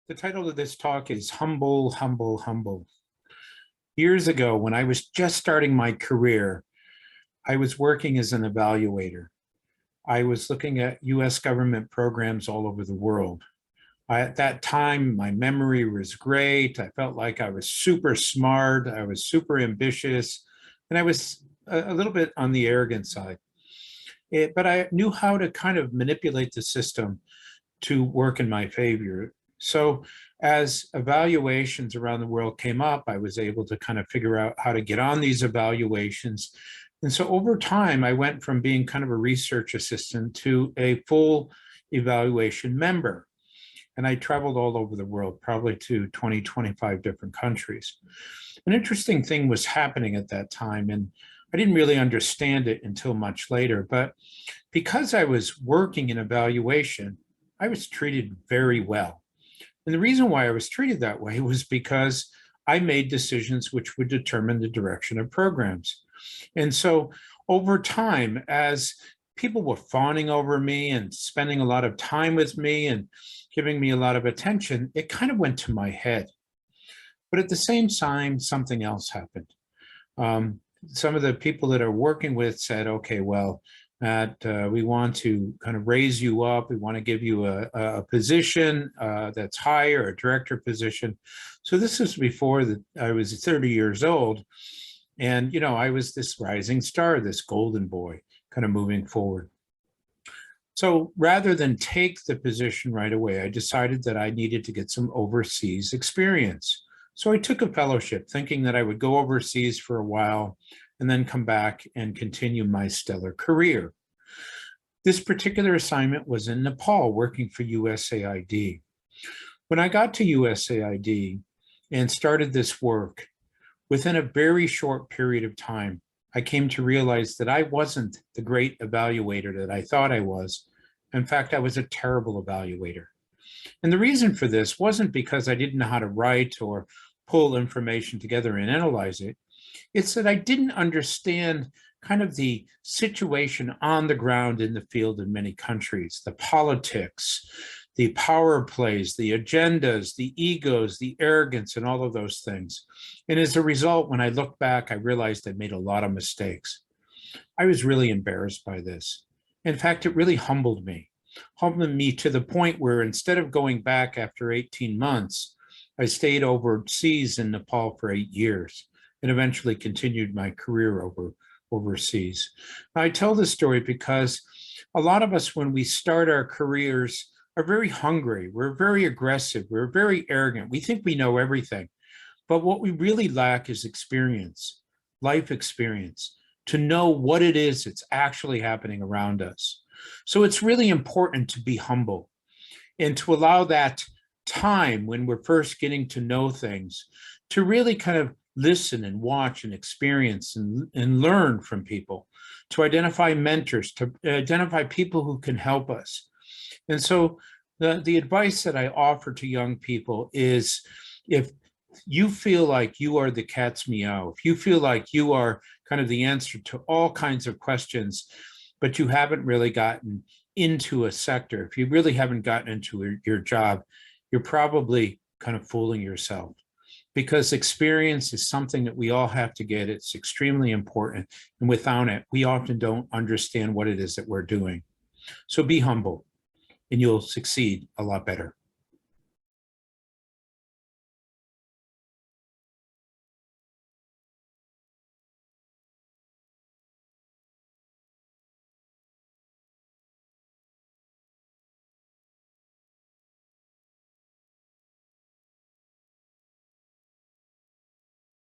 The title of this talk is Humble, Humble, Humble. Years ago, when I was just starting my career, I was working as an evaluator. I was looking at US government programs all over the world. At that time, my memory was great. I felt like I was super smart. I was super ambitious, and I was a little bit on the arrogant side. But I knew how to kind of manipulate the system to work in my favor. So as evaluations around the world came up, I was able to kind of figure out how to get on these evaluations. And so over time, I went from being kind of a research assistant to a full evaluation member. And I traveled all over the world, probably to 20, 25 different countries. An interesting thing was happening at that time, and I didn't really understand it until much later. But because I was working in evaluation, I was treated very well. And the reason why I was treated that way was because I made decisions which would determine the direction of programs. And so over time, as people were fawning over me and spending a lot of time with me and giving me a lot of attention, it kind of went to my head. But at the same time, something else happened. Some of the people that are working with said, okay, well, Matt, we want to kind of raise you up. We want to give you a position that's higher, a director position. So this was before I was 30 years old. And, I was this rising star, this golden boy, kind of moving forward. So rather than take the position right away, I decided that I needed to get some overseas experience. So I took a fellowship thinking that I would go overseas for a while and then come back and continue my stellar career. This particular assignment was in Nepal, working for USAID. When I got to USAID and started this work, within a very short period of time, I came to realize that I wasn't the great evaluator that I thought I was. In fact, I was a terrible evaluator. And the reason for this wasn't because I didn't know how to write or pull information together and analyze it. It's that I didn't understand kind of the situation on the ground in the field in many countries, the politics, the power plays, the agendas, the egos, the arrogance, and all of those things. And as a result, when I look back, I realized I made a lot of mistakes. I was really embarrassed by this. In fact, it really humbled me to the point where instead of going back after 18 months, I stayed overseas in Nepal for 8 years and eventually continued my career overseas. Now, I tell this story because a lot of us, when we start our careers, are very hungry. We're very aggressive. We're very arrogant. We think we know everything. But what we really lack is experience, life experience, to know what it is that's actually happening around us. So it's really important to be humble and to allow that time when we're first getting to know things to really kind of listen and watch and experience and learn from people, to identify mentors, to identify people who can help us. And so the advice that I offer to young people is, if you feel like you are the cat's meow, if you feel like you are kind of the answer to all kinds of questions, but you haven't really gotten into a sector, if you really haven't gotten into your job, you're probably kind of fooling yourself, because experience is something that we all have to get. It's extremely important. And without it, we often don't understand what it is that we're doing. So be humble and you'll succeed a lot better.